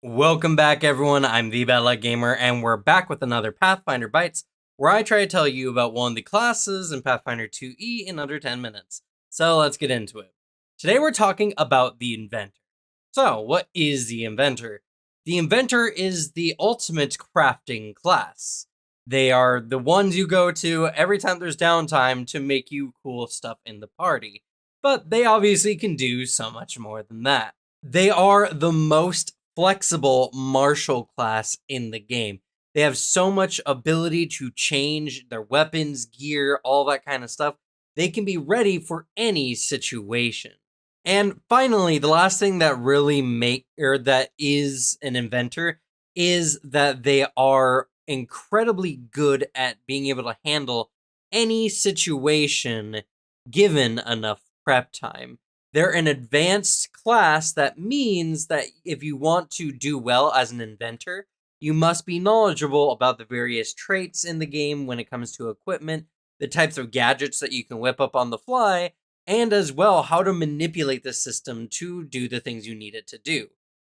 Welcome back, everyone. I'm the Bad Luck Gamer, and we're back with another Pathfinder Bites, where I try to tell you about one of the classes in Pathfinder 2e in under 10 minutes. So let's get into it. Today we're talking about the Inventor. So, what is the Inventor? The Inventor is the ultimate crafting class. They are the ones you go to every time there's downtime to make you cool stuff in the party. But they obviously can do so much more than that. They are the most flexible martial class in the game. They have so much ability to change their weapons, gear, all that kind of stuff. They can be ready for any situation. And finally, the last thing that really that is an inventor is that they are incredibly good at being able to handle any situation given enough prep time. They're an advanced class that means that if you want to do well as an inventor, you must be knowledgeable about the various traits in the game when it comes to equipment, the types of gadgets that you can whip up on the fly, and as well how to manipulate the system to do the things you need it to do.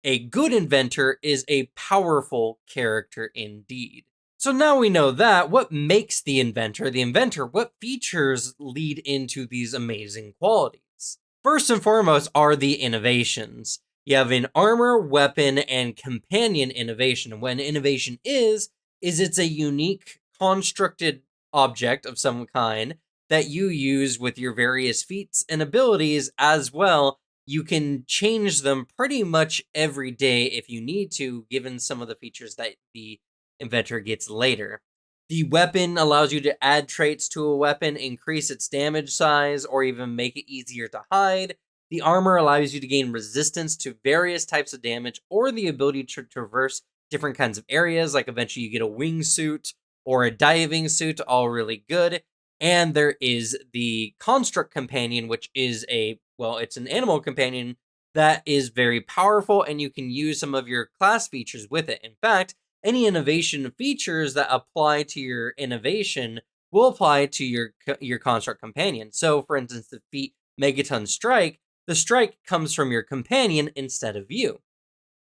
A good inventor is a powerful character indeed. So now we know that, what makes the inventor, what features lead into these amazing qualities? First and foremost are the innovations. You have an armor, weapon, and companion innovation. And what an innovation is it's a unique constructed object of some kind that you use with your various feats and abilities as well. You can change them pretty much every day if you need to, given some of the features that the inventor gets later. The weapon allows you to add traits to a weapon, increase its damage size, or even make it easier to hide. The armor allows you to gain resistance to various types of damage or the ability to traverse different kinds of areas, like eventually you get a wingsuit or a diving suit, all really good. And there is the construct companion, which is it's an animal companion that is very powerful, and you can use some of your class features with it. In fact, any innovation features that apply to your innovation will apply to your construct companion. So, for instance, the feat Megaton Strike, the strike comes from your companion instead of you.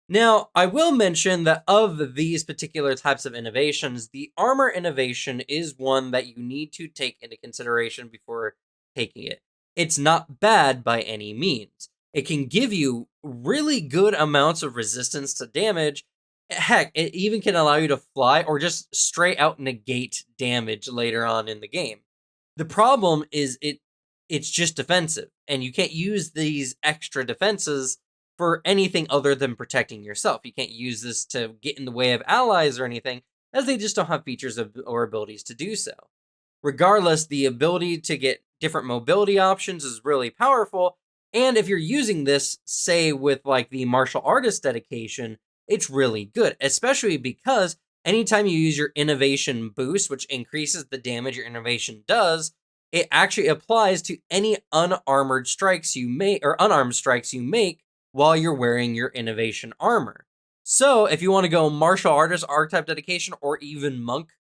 Now, I will mention that of these particular types of innovations, the armor innovation is one that you need to take into consideration before taking it. It's not bad by any means. It can give you really good amounts of resistance to damage. Heck, it even can allow you to fly or just straight out negate damage later on in the game. The problem is it's just defensive, and you can't use these extra defenses for anything other than protecting yourself. You can't use this to get in the way of allies or anything, as they just don't have features or abilities to do so. Regardless, the ability to get different mobility options is really powerful, and if you're using this, say with like the martial artist dedication, it's really good, especially because anytime you use your innovation boost, which increases the damage your innovation does, it actually applies to any unarmed strikes you make while you're wearing your innovation armor. So if you want to go martial artist archetype dedication or even monk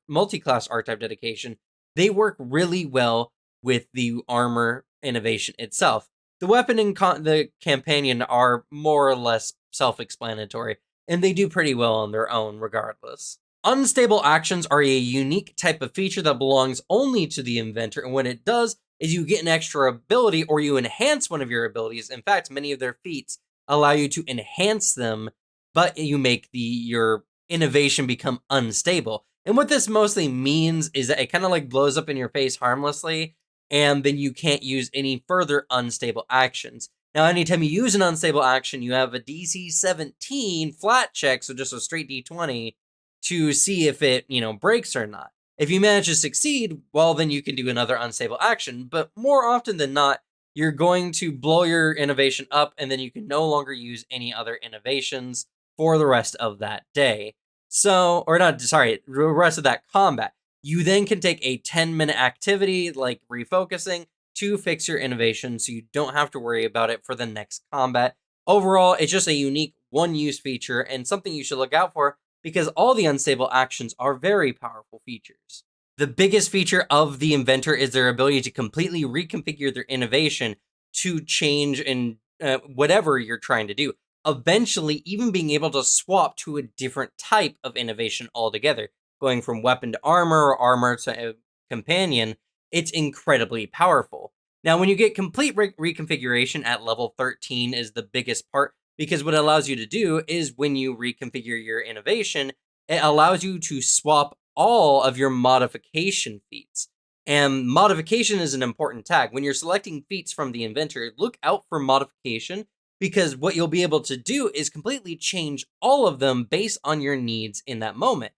multi-class archetype dedication, they work really well with the armor innovation itself. The weapon and the companion are more or less self-explanatory, and they do pretty well on their own regardless. Unstable actions are a unique type of feature that belongs only to the inventor, and what it does is you get an extra ability or you enhance one of your abilities. In fact, many of their feats allow you to enhance them, but you make your innovation become unstable. And what this mostly means is that it kind of like blows up in your face harmlessly, and then you can't use any further unstable actions. Now, anytime you use an unstable action, you have a DC 17 flat check, so just a straight D20, to see if it, breaks or not. If you manage to succeed, well, then you can do another unstable action, but more often than not, you're going to blow your innovation up, and then you can no longer use any other innovations for the rest of that day. The rest of that combat. You then can take a 10-minute activity, like refocusing, to fix your innovation so you don't have to worry about it for the next combat. Overall, it's just a unique one-use feature and something you should look out for because all the unstable actions are very powerful features. The biggest feature of the Inventor is their ability to completely reconfigure their innovation to change in whatever you're trying to do. eventually even being able to swap to a different type of innovation altogether, going from weapon to armor or armor to companion. It's incredibly powerful. Now, when you get complete reconfiguration at level 13 is the biggest part, because what it allows you to do is when you reconfigure your innovation, it allows you to swap all of your modification feats. And modification is an important tag. When you're selecting feats from the inventor, look out for modification, because what you'll be able to do is completely change all of them based on your needs in that moment.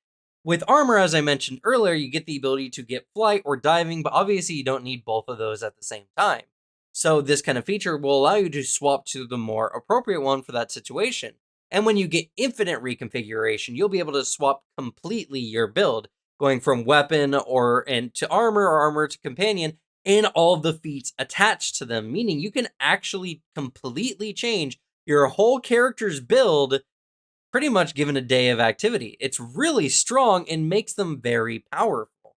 With armor, as I mentioned earlier, you get the ability to get flight or diving, but obviously you don't need both of those at the same time. So this kind of feature will allow you to swap to the more appropriate one for that situation. And when you get infinite reconfiguration, you'll be able to swap completely your build, going from weapon to armor or armor to companion, and all the feats attached to them, meaning you can actually completely change your whole character's build pretty much given a day of activity. It's really strong and makes them very powerful.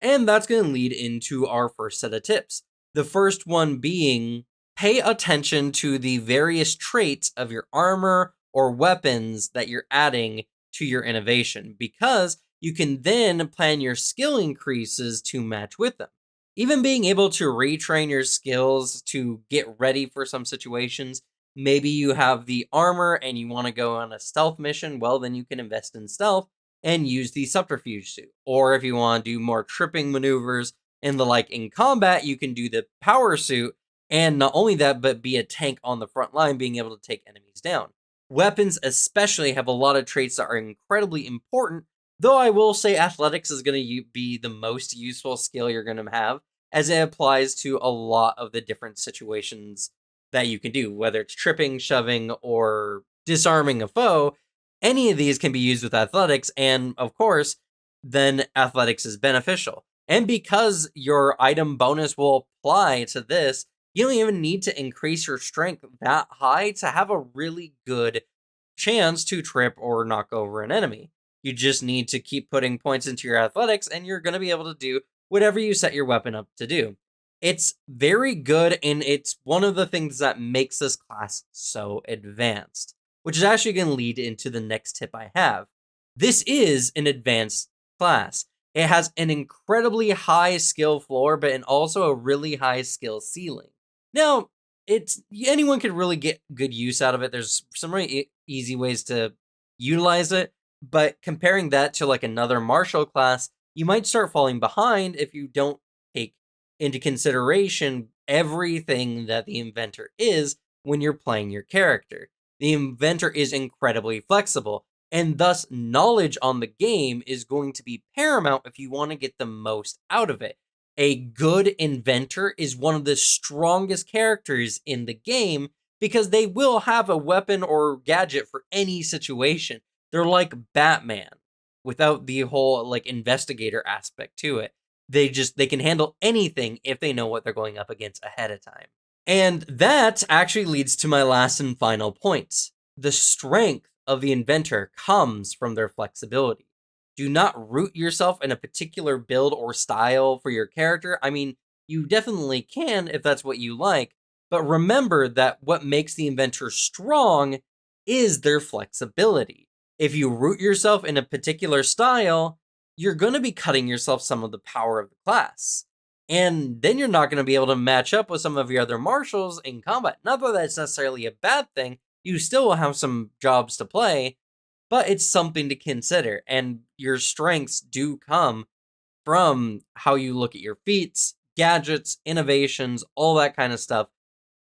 And that's going to lead into our first set of tips. The first one being pay attention to the various traits of your armor or weapons that you're adding to your innovation, because you can then plan your skill increases to match with them. Even being able to retrain your skills to get ready for some situations. Maybe you have the armor and you want to go on a stealth mission. Well, then you can invest in stealth and use the subterfuge suit. Or if you want to do more tripping maneuvers and the like in combat, you can do the power suit. And not only that, but be a tank on the front line, being able to take enemies down. Weapons especially have a lot of traits that are incredibly important, though I will say athletics is going to be the most useful skill you're going to have, as it applies to a lot of the different situations that you can do, whether it's tripping, shoving, or disarming a foe. Any of these can be used with athletics, and of course, then athletics is beneficial. And because your item bonus will apply to this, you don't even need to increase your strength that high to have a really good chance to trip or knock over an enemy. You just need to keep putting points into your athletics, and you're going to be able to do whatever you set your weapon up to do. It's very good, and it's one of the things that makes this class so advanced, which is actually going to lead into the next tip I have. This is an advanced class. It has an incredibly high skill floor, but also a really high skill ceiling. Now, anyone can really get good use out of it. There's some really easy ways to utilize it, but comparing that to like another martial class, you might start falling behind if you don't take into consideration everything that the inventor is when you're playing your character. The inventor is incredibly flexible, and thus knowledge on the game is going to be paramount if you want to get the most out of it. A good inventor is one of the strongest characters in the game because they will have a weapon or gadget for any situation. They're like Batman without the whole like investigator aspect to it. They can handle anything if they know what they're going up against ahead of time. And that actually leads to my last and final point. The strength of the inventor comes from their flexibility. Do not root yourself in a particular build or style for your character. I mean, you definitely can if that's what you like, but remember that what makes the inventor strong is their flexibility. If you root yourself in a particular style, you're going to be cutting yourself some of the power of the class. And then you're not going to be able to match up with some of your other martials in combat. Not that that's necessarily a bad thing. You still will have some jobs to play, but it's something to consider. And your strengths do come from how you look at your feats, gadgets, innovations, all that kind of stuff.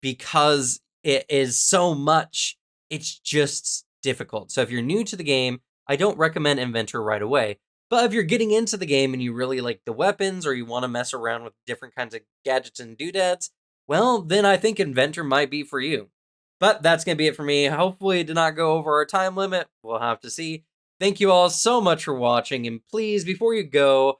Because it is so much, it's just difficult. So if you're new to the game, I don't recommend Inventor right away. But if you're getting into the game and you really like the weapons, or you want to mess around with different kinds of gadgets and doodads, well, then I think Inventor might be for you. But that's going to be it for me. Hopefully it did not go over our time limit. We'll have to see. Thank you all so much for watching. And please, before you go,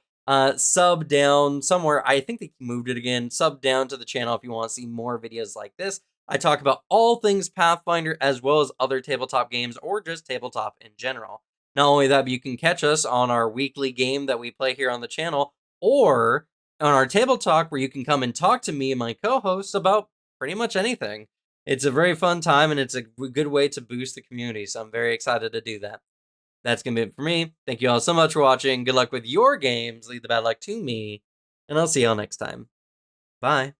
sub down somewhere. I think they moved it again. Sub down to the channel if you want to see more videos like this. I talk about all things Pathfinder as well as other tabletop games or just tabletop in general. Not only that, but you can catch us on our weekly game that we play here on the channel, or on our table talk where you can come and talk to me and my co-hosts about pretty much anything. It's a very fun time, and it's a good way to boost the community, so I'm very excited to do that. That's going to be it for me. Thank you all so much for watching. Good luck with your games. Leave the bad luck to me, and I'll see y'all next time. Bye.